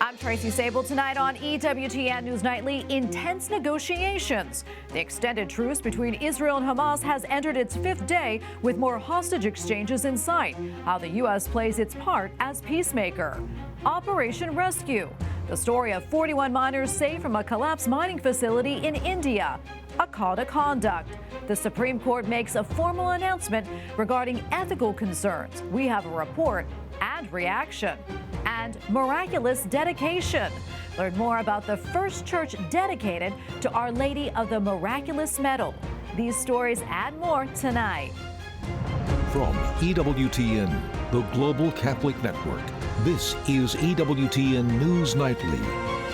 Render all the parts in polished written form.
I'm Tracy Sabol. Tonight on EWTN News Nightly, intense negotiations. The extended truce between Israel and Hamas has entered its fifth day with more hostage exchanges in sight. How the U.S. plays its part as peacemaker. Operation Rescue. The story of 41 miners saved from a collapsed mining facility in India. A call to conduct. The Supreme Court makes a formal announcement regarding ethical concerns. We have a report and reaction. And miraculous dedication. Learn more about the first church dedicated to Our Lady of the Miraculous Medal. These stories and more tonight. From EWTN, the Global Catholic Network, this is EWTN News Nightly.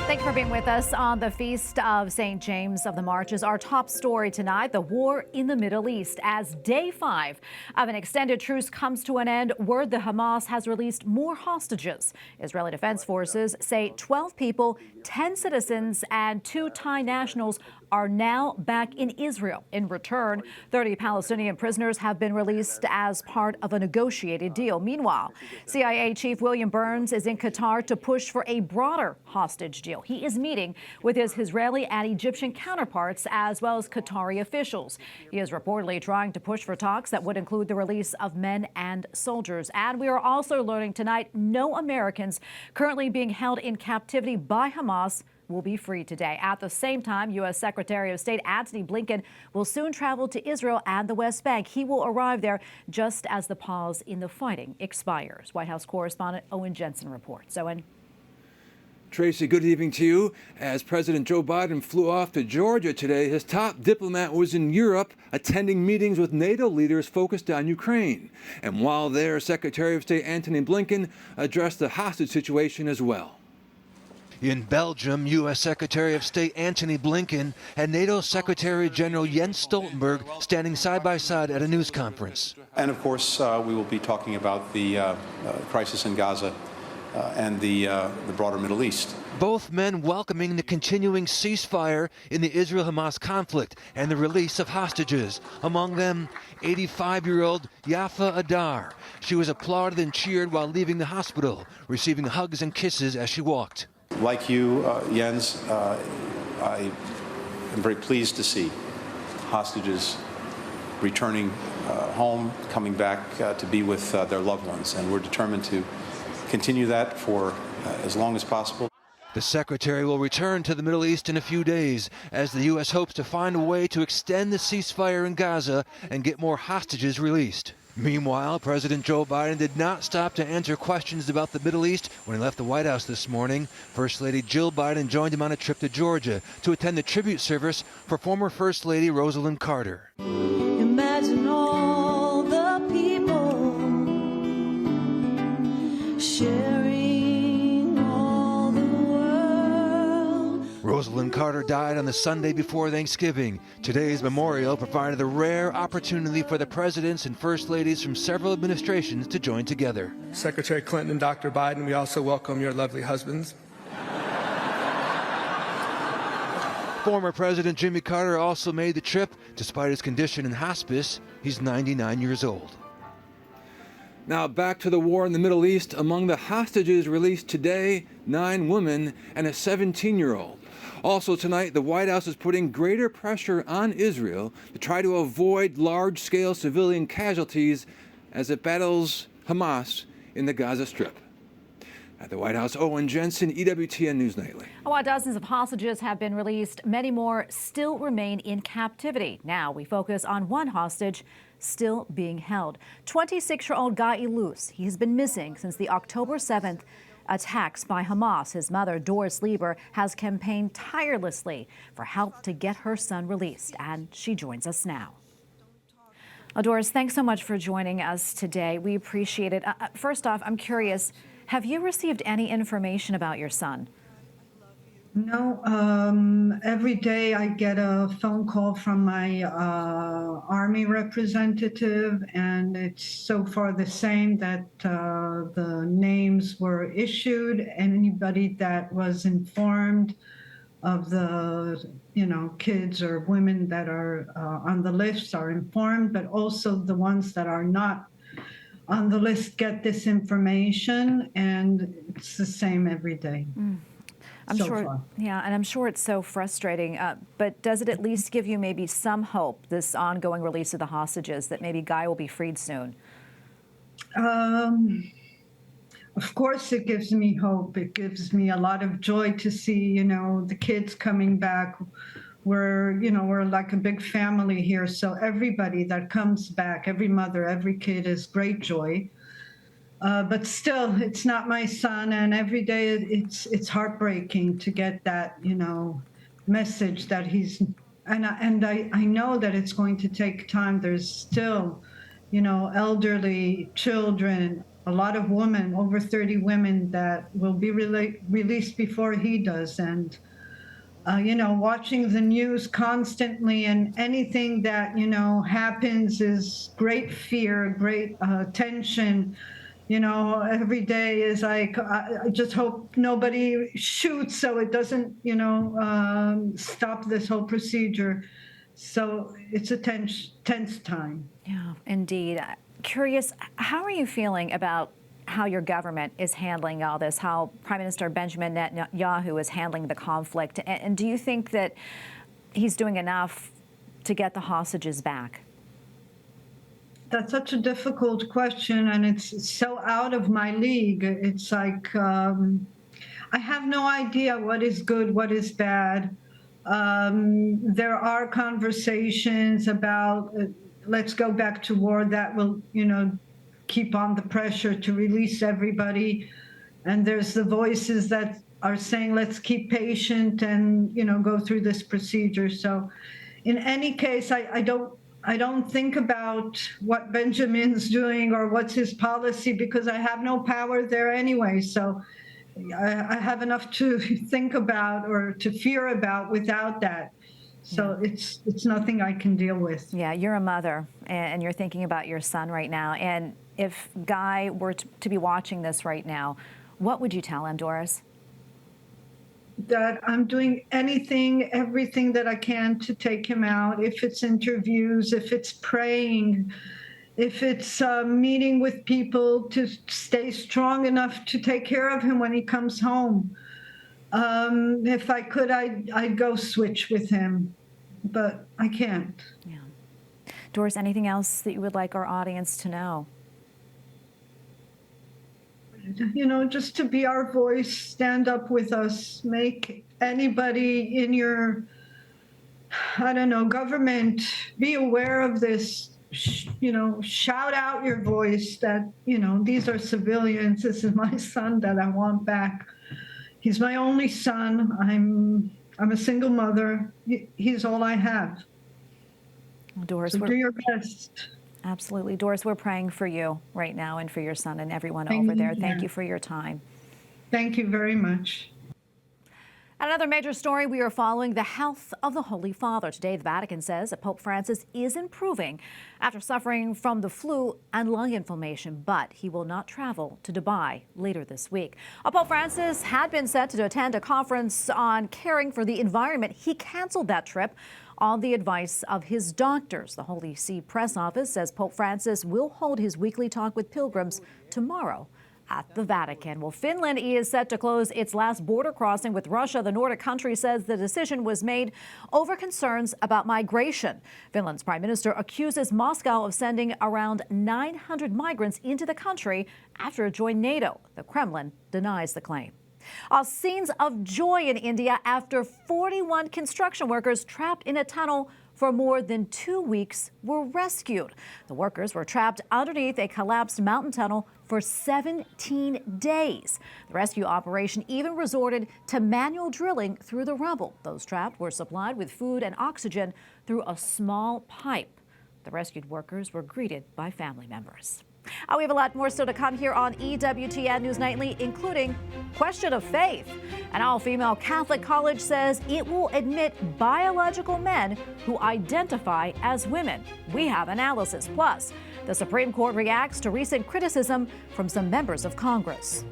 Thank you for being with us on the Feast of St. James of the Marches. Our top story tonight, the war in the Middle East. As day 5 of an extended truce comes to an end, word the Hamas has released more hostages. Israeli Defense Forces say 12 people, 10 citizens, and 2 Thai nationals are now back in Israel. In return, 30 Palestinian prisoners have been released as part of a negotiated deal. Meanwhile, CIA Chief William Burns is in Qatar to push for a broader hostage deal. He is meeting with his Israeli and Egyptian counterparts as well as Qatari officials. He is reportedly trying to push for talks that would include the release of men and soldiers. And we are also learning tonight no Americans currently being held in captivity by Hamas will be free today. At the same time, U.S. Secretary of State Antony Blinken will soon travel to Israel and the West Bank. He will arrive there just as the pause in the fighting expires. White House correspondent Owen Jensen reports. Owen. Tracy, good evening to you. As President Joe Biden flew off to Georgia today, his top diplomat was in Europe attending meetings with NATO leaders focused on Ukraine. And while there, Secretary of State Antony Blinken addressed the hostage situation as well. In Belgium, U.S. Secretary of State Antony Blinken and NATO Secretary General Jens Stoltenberg standing side by side at a news conference. And of course, we will be talking about the crisis in Gaza and the broader Middle East. Both men welcoming the continuing ceasefire in the Israel-Hamas conflict and the release of hostages. Among them, 85-year-old Yafa Adar. She was applauded and cheered while leaving the hospital, receiving hugs and kisses as she walked. Like you, Jens, I am very pleased to see hostages returning home, coming back to be with their loved ones, and we're determined to continue that for as long as possible. The secretary will return to the Middle East in a few days as the U.S. hopes to find a way to extend the ceasefire in Gaza and get more hostages released. Meanwhile, President Joe Biden did not stop to answer questions about the Middle East when he left the White House this morning. First Lady Jill Biden joined him on a trip to Georgia to attend the tribute service for former First Lady Rosalyn Carter. Imagine all the people sharing all the world. Rosalyn Carter died on the Sunday before Thanksgiving. Today's memorial provided a rare opportunity for the presidents and first ladies from several administrations to join together. Secretary Clinton and Dr. Biden, we also welcome your lovely husbands. Former President Jimmy Carter also made the trip despite his condition in hospice. He's 99 years old. Now back to the war in the Middle East. Among the hostages released today, 9 women and a 17-year-old. Also tonight, the White House is putting greater pressure on Israel to try to avoid large-scale civilian casualties as it battles Hamas in the Gaza Strip. At the White House, Owen Jensen, EWTN News Nightly. While dozens of hostages have been released, many more still remain in captivity. Now we focus on one hostage still being held. 26-year-old Guy Ilus. He's been missing since the October 7th attacks by Hamas. His mother, Doris Lieber, has campaigned tirelessly for help to get her son released, and she joins us now. Doris, thanks so much for joining us today. We appreciate it. First off, I'm curious, have you received any information about your son? No, every day I get a phone call from my Army representative, and it's so far the same that the names were issued. Anybody that was informed of the, kids or women that are on the list are informed, but also the ones that are not on the list get this information, and it's the same every day. I'm so sure, far. yeah, and I'm sure it's so frustrating. But does it at least give you maybe some hope, this ongoing release of the hostages, that maybe Guy will be freed soon? Of course, it gives me hope. It gives me a lot of joy to see, the kids coming back. We're like a big family here. So everybody that comes back, every mother, every kid is great joy. But still, it's not my son, and every day it's heartbreaking to get that, message that he's, and I know that it's going to take time. There's still, elderly, children, a lot of women, over 30 women that will be released before he does, and watching the news constantly, and anything that happens is great fear, great tension. Every day is like, I just hope nobody shoots so it doesn't, stop this whole procedure. So it's a tense time. Yeah, indeed. Curious, how are you feeling about how your government is handling all this, how Prime Minister Benjamin Netanyahu is handling the conflict? And do you think that he's doing enough to get the hostages back? That's such a difficult question, and it's so out of my league. It's like, I have no idea what is good, what is bad. There are conversations about let's go back to war. That will, keep on the pressure to release everybody. And there's the voices that are saying, let's keep patient and, go through this procedure. So in any case, I don't think about what Benjamin's doing or what's his policy, because I have no power there anyway. So I have enough to think about or to fear about without that. So it's nothing I can deal with. Yeah, you're a mother, and you're thinking about your son right now. And if Guy were to be watching this right now, what would you tell him, Doris? That I'm doing everything that I can to take him out. If it's interviews, if it's praying, if it's meeting with people to stay strong enough to take care of him when he comes home. If I could, I'd go switch with him, but I can't. Yeah. Doris, anything else that you would like our audience to know? Just to be our voice, stand up with us, make anybody in your, government be aware of this, shout out your voice that, these are civilians. This is my son that I want back. He's my only son. I'm a single mother. He's all I have. Well, Doris, so do your best. Absolutely. Doris, we're praying for you right now and for your son and everyone over there. Thank you for your time. Thank you very much. Another major story, we are following the health of the Holy Father. Today, the Vatican says that Pope Francis is improving after suffering from the flu and lung inflammation, but he will not travel to Dubai later this week. Pope Francis had been set to attend a conference on caring for the environment. He canceled that trip on the advice of his doctors. The Holy See press office says Pope Francis will hold his weekly talk with pilgrims tomorrow at the Vatican. Well, Finland is set to close its last border crossing with Russia. The Nordic country says the decision was made over concerns about migration. Finland's prime minister accuses Moscow of sending around 900 migrants into the country after it joined NATO. The Kremlin denies the claim. Scenes of joy in India after 41 construction workers trapped in a tunnel for more than 2 weeks were rescued. The workers were trapped underneath a collapsed mountain tunnel for 17 days. The rescue operation even resorted to manual drilling through the rubble. Those trapped were supplied with food and oxygen through a small pipe. The rescued workers were greeted by family members. We have a lot more still to come here on EWTN News Nightly, including question of faith. An all-female Catholic college says it will admit biological men who identify as women. We have analysis. Plus, the Supreme Court reacts to recent criticism from some members of Congress.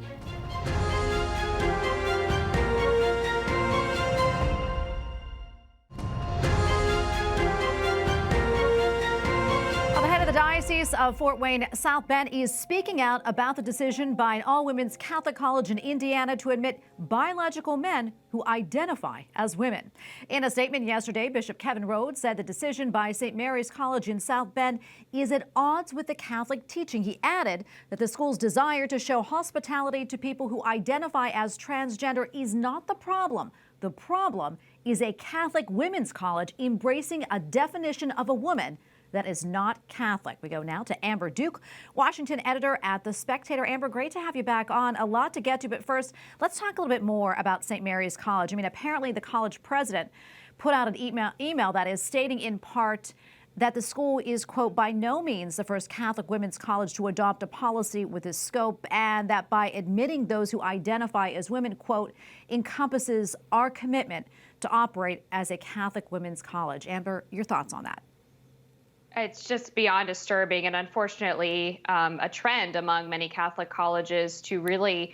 The Diocese Police of Fort Wayne South Bend is speaking out about the decision by an all-women's Catholic college in Indiana to admit biological men who identify as women. In a statement yesterday, Bishop Kevin Rhodes said the decision by St. Mary's College in South Bend is at odds with the Catholic teaching. He added that the school's desire to show hospitality to people who identify as transgender is not the problem. The problem is a Catholic women's college embracing a definition of a woman that is not Catholic. We go now to Amber Duke, Washington editor at The Spectator. Amber, great to have you back on. A lot to get to, but first, let's talk a little bit more about St. Mary's College. I mean, apparently the college president put out an email that is stating in part that the school is, quote, by no means the first Catholic women's college to adopt a policy with this scope, and that by admitting those who identify as women, quote, encompasses our commitment to operate as a Catholic women's college. Amber, your thoughts on that? It's just beyond disturbing and unfortunately a trend among many Catholic colleges to really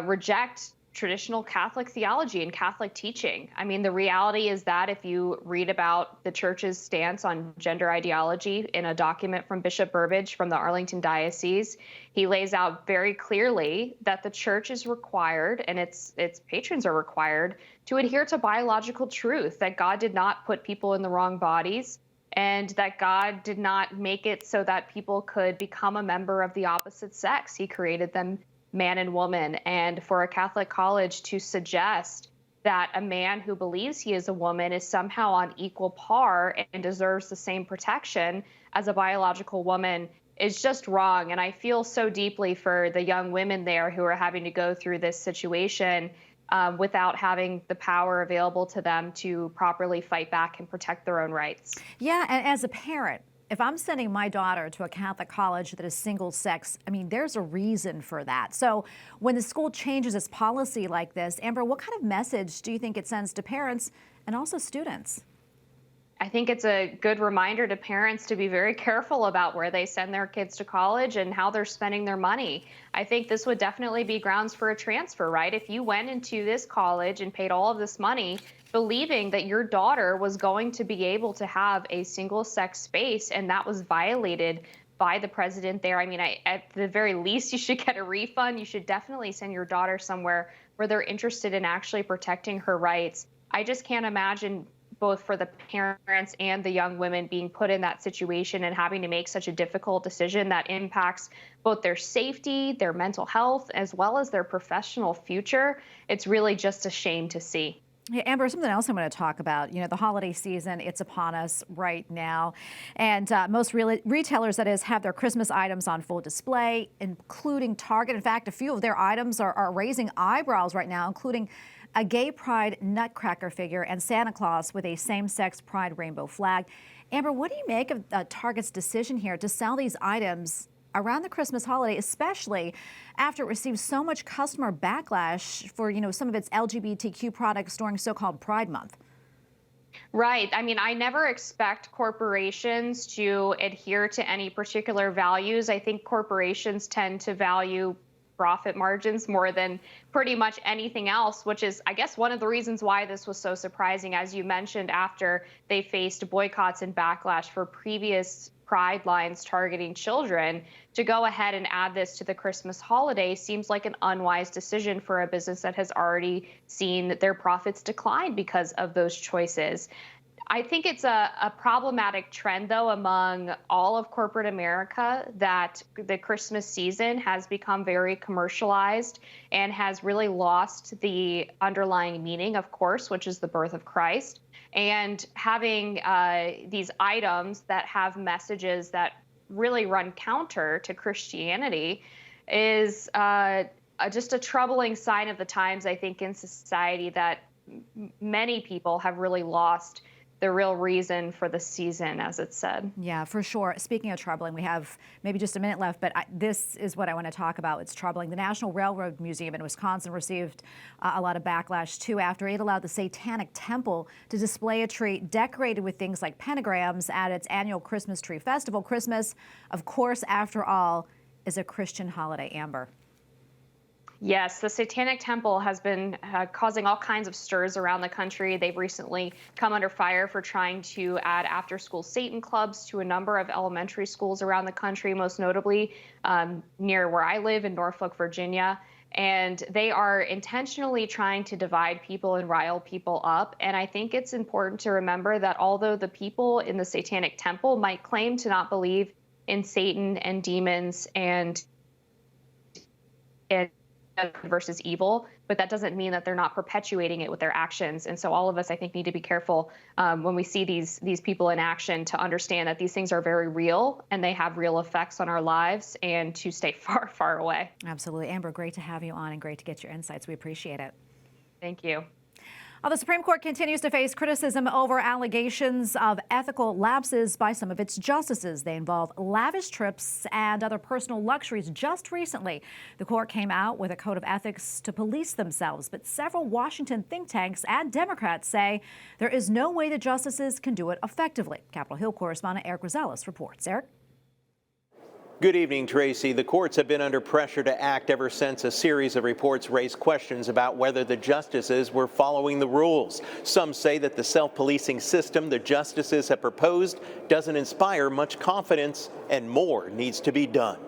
reject traditional Catholic theology and Catholic teaching. I mean, the reality is that if you read about the church's stance on gender ideology in a document from Bishop Burbidge from the Arlington Diocese, he lays out very clearly that the church is required and its patrons are required to adhere to biological truth, that God did not put people in the wrong bodies, and that God did not make it so that people could become a member of the opposite sex. He created them man and woman. And for a Catholic college to suggest that a man who believes he is a woman is somehow on equal par and deserves the same protection as a biological woman is just wrong. And I feel so deeply for the young women there who are having to go through this situation without having the power available to them to properly fight back and protect their own rights. Yeah, and as a parent, if I'm sending my daughter to a Catholic college that is single sex, I mean, there's a reason for that. So when the school changes its policy like this, Amber, what kind of message do you think it sends to parents and also students? I think it's a good reminder to parents to be very careful about where they send their kids to college and how they're spending their money. I think this would definitely be grounds for a transfer, right? If you went into this college and paid all of this money believing that your daughter was going to be able to have a single sex space and that was violated by the president there, I mean, at the very least, you should get a refund. You should definitely send your daughter somewhere where they're interested in actually protecting her rights. I just can't imagine both for the parents and the young women being put in that situation and having to make such a difficult decision that impacts both their safety, their mental health, as well as their professional future. It's really just a shame to see. Yeah, Amber, something else I'm going to talk about. You know, the holiday season, it's upon us right now. And most retailers, that is, have their Christmas items on full display, including Target. In fact, a few of their items are raising eyebrows right now, including a gay pride nutcracker figure and Santa Claus with a same-sex pride rainbow flag. Amber, what do you make of Target's decision here to sell these items around the Christmas holiday, especially after it received so much customer backlash for, you know, some of its LGBTQ products during so-called Pride Month? Right. I mean, I never expect corporations to adhere to any particular values. I think corporations tend to value profit margins more than pretty much anything else, which is, I guess, one of the reasons why this was so surprising, as you mentioned, after they faced boycotts and backlash for previous pride lines targeting children. To go ahead and add this to the Christmas holiday seems like an unwise decision for a business that has already seen their profits decline because of those choices. I think it's a problematic trend, though, among all of corporate America that the Christmas season has become very commercialized and has really lost the underlying meaning, of course, which is the birth of Christ. And having these items that have messages that really run counter to Christianity is just a troubling sign of the times, I think, in society, that many people have really lost the real reason for the season, as it's said. Yeah, for sure. Speaking of troubling, we have maybe just a minute left, but this is what I want to talk about. It's troubling. The National Railroad Museum in Wisconsin received a lot of backlash, too, after it allowed the Satanic Temple to display a tree decorated with things like pentagrams at its annual Christmas tree festival. Christmas, of course, after all, is a Christian holiday, Amber. Yes, the Satanic Temple has been causing all kinds of stirs around the country. They've recently come under fire for trying to add after-school Satan clubs to a number of elementary schools around the country, most notably near where I live in Norfolk, Virginia. And they are intentionally trying to divide people and rile people up. And I think it's important to remember that although the people in the Satanic Temple might claim to not believe in Satan and demons and versus evil, but that doesn't mean that they're not perpetuating it with their actions. And so all of us, I think, need to be careful when we see these people in action to understand that these things are very real and they have real effects on our lives, and to stay far, far away. Absolutely. Amber, great to have you on and great to get your insights. We appreciate it. Thank you. The Supreme Court continues to face criticism over allegations of ethical lapses by some of its justices. They involve lavish trips and other personal luxuries. Just recently, the court came out with a code of ethics to police themselves, but several Washington think tanks and Democrats say there is no way the justices can do it effectively. Capitol Hill correspondent Eric Rosales reports. Eric? Good evening, Tracy. The courts have been under pressure to act ever since a series of reports raised questions about whether the justices were following the rules. Some say that the self-policing system the justices have proposed doesn't inspire much confidence, and more needs to be done.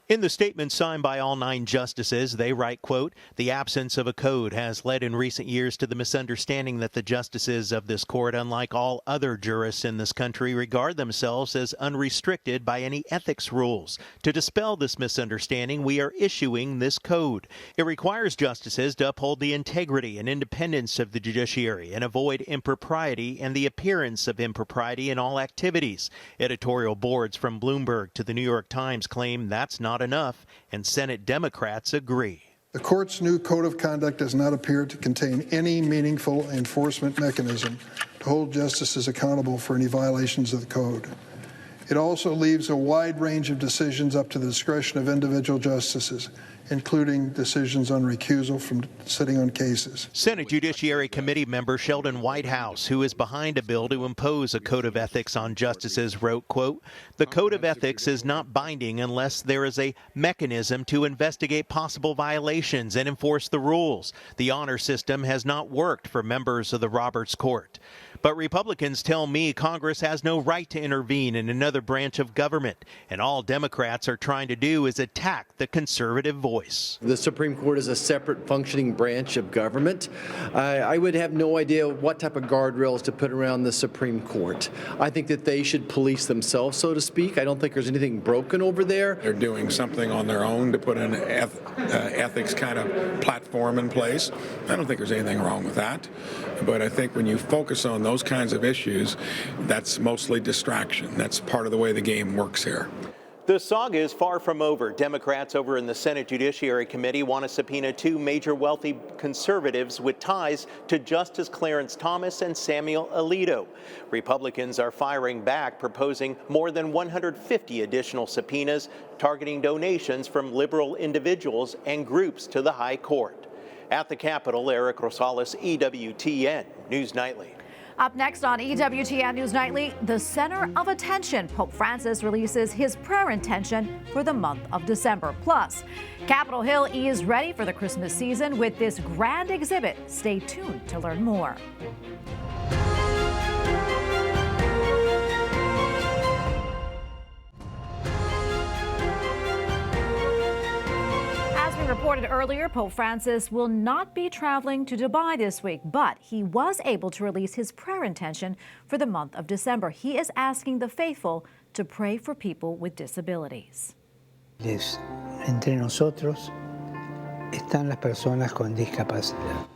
In the statement signed by all 9 justices, they write, quote, "The absence of a code has led in recent years to the misunderstanding that the justices of this court, unlike all other jurists in this country, regard themselves as unrestricted by any ethics rules. To dispel this misunderstanding, we are issuing this code. It requires justices to uphold the integrity and independence of the judiciary and avoid impropriety and the appearance of impropriety in all activities." Editorial boards from Bloomberg to the New York Times claim that's not enough, and Senate Democrats agree. The court's new code of conduct does not appear to contain any meaningful enforcement mechanism to hold justices accountable for any violations of the code. It also leaves a wide range of decisions up to the discretion of individual justices, including decisions on recusal from sitting on cases. Senate Judiciary Committee member Sheldon Whitehouse, who is behind a bill to impose a code of ethics on justices, wrote, quote, "The code of ethics is not binding unless there is a mechanism to investigate possible violations and enforce the rules. The honor system has not worked for members of the Roberts Court." But Republicans tell me Congress has no right to intervene in another branch of government, and all Democrats are trying to do is attack the conservative voice. The Supreme Court is a separate functioning branch of government. I would have no idea what type of guardrails to put around the Supreme Court. I think that they should police themselves, so to speak. I don't think there's anything broken over there. They're doing something on their own to put an ethics kind of platform in place. I don't think there's anything wrong with that. But I think when you focus on those kinds of issues, that's mostly distraction. That's part of the way the game works here. The saga is far from over. Democrats over in the Senate Judiciary Committee want to subpoena 2 major wealthy conservatives with ties to Justice Clarence Thomas and Samuel Alito. Republicans are firing back, proposing more than 150 additional subpoenas targeting donations from liberal individuals and groups to the High Court. At the Capitol, Eric Rosales, EWTN News Nightly. Up next on EWTN News Nightly, the center of attention. Pope Francis releases his prayer intention for the month of December. Plus, Capitol Hill is ready for the Christmas season with this grand exhibit. Stay tuned to learn more. Reported earlier, Pope Francis will not be traveling to Dubai this week, but he was able to release his prayer intention for the month of December. He is asking the faithful to pray for people with disabilities. Entre nosotros están las personas con discapacidad.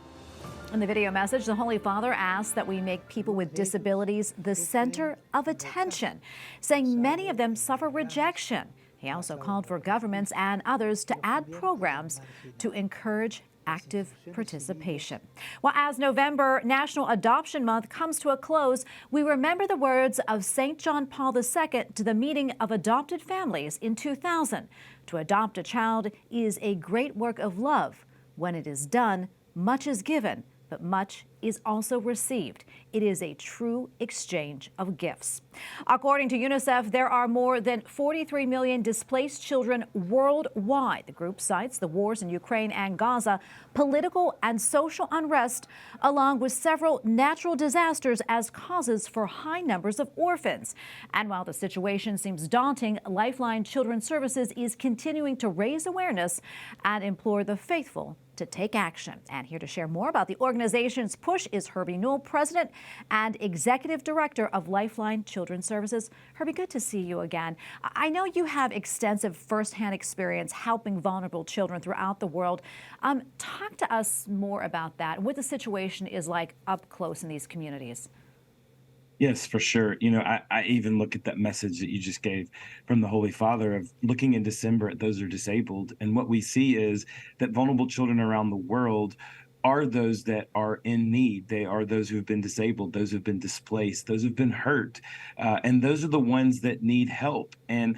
In the video message, the Holy Father asked that we make people with disabilities the center of attention, saying many of them suffer rejection. He also called for governments and others to add programs to encourage active participation. Well, as November National Adoption Month comes to a close, we remember the words of St. John Paul II to the meeting of adopted families in 2000. To adopt a child is a great work of love. When it is done, much is given, but much is also received. It is a true exchange of gifts. According to UNICEF, there are more than 43 million displaced children worldwide. The group cites the wars in Ukraine and Gaza, political and social unrest, along with several natural disasters as causes for high numbers of orphans. And while the situation seems daunting, Lifeline Children's Services is continuing to raise awareness and implore the faithful to take action. And here to share more about the organization's push is Herbie Newell, President and Executive Director of Lifeline Children's Services. Herbie, good to see you again. I know you have extensive firsthand experience helping vulnerable children throughout the world. Talk to us more about that, what the situation is like up close in these communities. Yes, for sure. I even look at that message that you just gave from the Holy Father of looking in December at those who are disabled. And what we see is that vulnerable children around the world are those that are in need. They are those who have been disabled, those who have been displaced, those who've been hurt. And those are the ones that need help. And,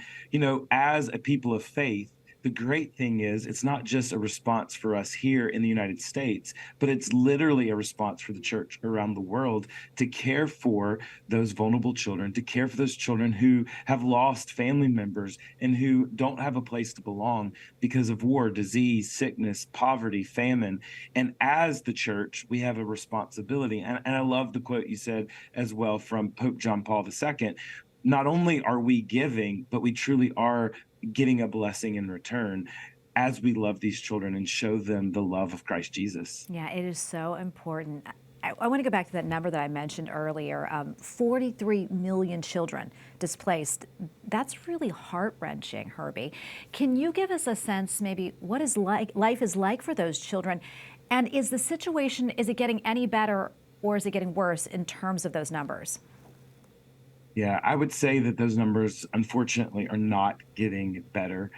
as a people of faith, the great thing is it's not just a response for us here in the United States, but it's literally a response for the church around the world to care for those vulnerable children, to care for those children who have lost family members and who don't have a place to belong because of war, disease, sickness, poverty, famine. And as the church, we have a responsibility. And I love the quote you said as well from Pope John Paul II. Not only are we giving, but we truly are getting a blessing in return as we love these children and show them the love of Christ Jesus. Yeah, it is so important. I want to go back to that number that I mentioned earlier, 43 million children displaced. That's really heart-wrenching, Herbie. Can you give us a sense maybe what life is like for those children? And is the situation, is it getting any better or is it getting worse in terms of those numbers? Yeah, I would say that those numbers, unfortunately, are not getting better.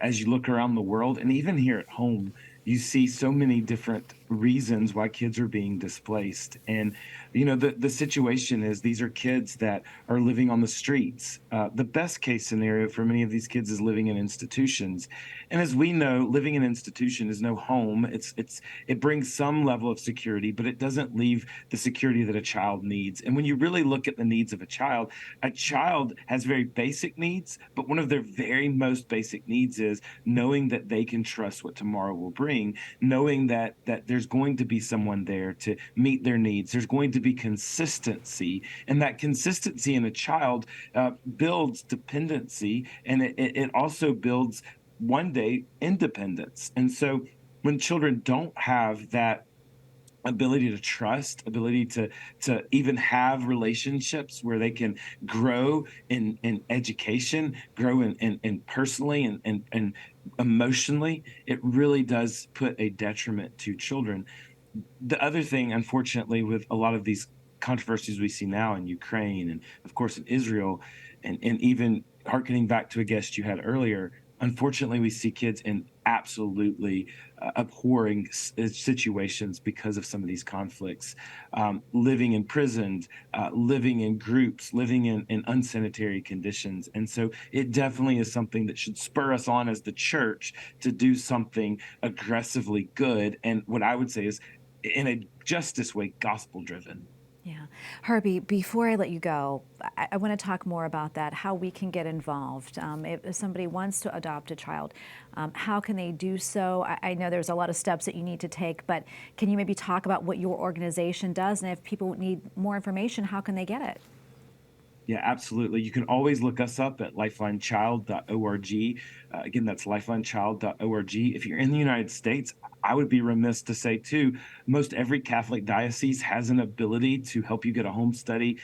As you look around the world, and even here at home, you see so many different reasons why kids are being displaced. And, the situation is these are kids that are living on the streets. The best case scenario for many of these kids is living in institutions. And as we know, living in an institution is no home. It brings some level of security, but it doesn't leave the security that a child needs. And when you really look at the needs of a child has very basic needs, but one of their very most basic needs is knowing that they can trust what tomorrow will bring, knowing that there's going to be someone there to meet their needs. There's going to be consistency, and that consistency in a child builds dependency, and it also builds one day independence. And so when children don't have that ability to trust, ability to even have relationships where they can grow in education, grow in personally and emotionally, it really does put a detriment to children. The other thing, unfortunately, with a lot of these controversies we see now in Ukraine and, of course, in Israel, and even hearkening back to a guest you had earlier, unfortunately, we see kids in absolutely abhorring situations because of some of these conflicts, living imprisoned, living in groups, living in unsanitary conditions. And so it definitely is something that should spur us on as the church to do something aggressively good. And what I would say is, in a justice way, gospel-driven. Yeah. Herbie, before I let you go, I want to talk more about that, how we can get involved. If somebody wants to adopt a child, how can they do so? I know there's a lot of steps that you need to take, but can you maybe talk about what your organization does? And if people need more information, how can they get it? Yeah, absolutely. You can always look us up at lifelinechild.org. Again, that's lifelinechild.org. If you're in the United States, I would be remiss to say, too, most every Catholic diocese has an ability to help you get a home study,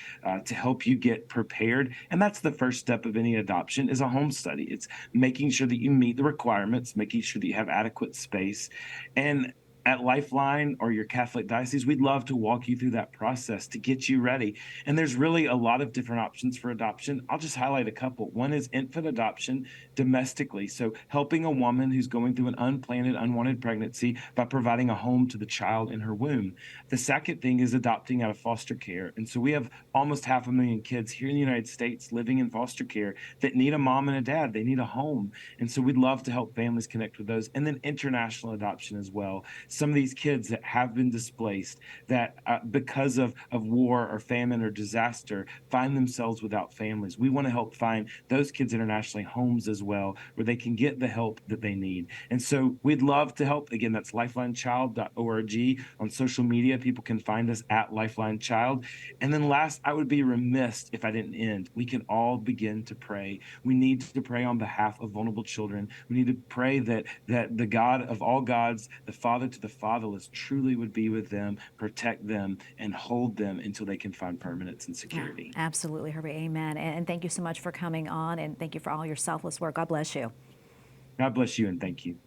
to help you get prepared. And that's the first step of any adoption is a home study. It's making sure that you meet the requirements, making sure that you have adequate space. And at Lifeline or your Catholic diocese, we'd love to walk you through that process to get you ready. And there's really a lot of different options for adoption. I'll just highlight a couple. One is infant adoption domestically. So helping a woman who's going through an unplanned, unwanted pregnancy by providing a home to the child in her womb. The second thing is adopting out of foster care. And so we have almost 500,000 kids here in the United States living in foster care that need a mom and a dad. They need a home. And so we'd love to help families connect with those. And then international adoption as well. some of these kids that have been displaced, that because of war or famine or disaster, find themselves without families. We want to help find those kids internationally homes as well, where they can get the help that they need. And so we'd love to help. Again, that's lifelinechild.org. On social media, people can find us at Lifeline Child. And then last, I would be remiss if I didn't end. We can all begin to pray. We need to pray on behalf of vulnerable children. We need to pray that the God of all gods, the Father to the fatherless, truly would be with them, protect them, and hold them until they can find permanence and security. Yeah, absolutely, Herbie. Amen. And thank you so much for coming on, and thank you for all your selfless work. God bless you. God bless you, and thank you.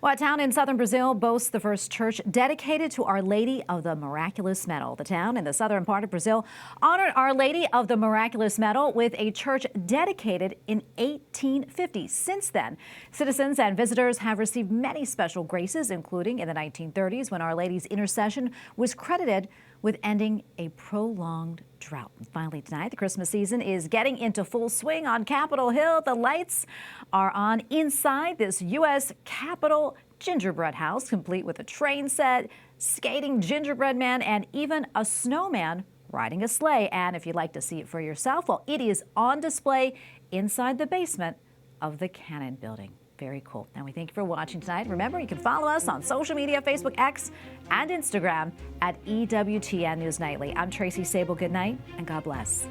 Well, a town in southern Brazil boasts the first church dedicated to Our Lady of the Miraculous Medal. The town in the southern part of Brazil honored Our Lady of the Miraculous Medal with a church dedicated in 1850. Since then, citizens and visitors have received many special graces, including in the 1930s when Our Lady's intercession was credited with ending a prolonged drought. And finally tonight, the Christmas season is getting into full swing on Capitol Hill. The lights are on inside this U.S. Capitol gingerbread house, complete with a train set, skating gingerbread man, and even a snowman riding a sleigh. And if you'd like to see it for yourself, well, it is on display inside the basement of the Cannon Building. Very cool. And we thank you for watching tonight. Remember, you can follow us on social media, Facebook, X, and Instagram at EWTN News Nightly. I'm Tracy Sabol. Good night, and God bless.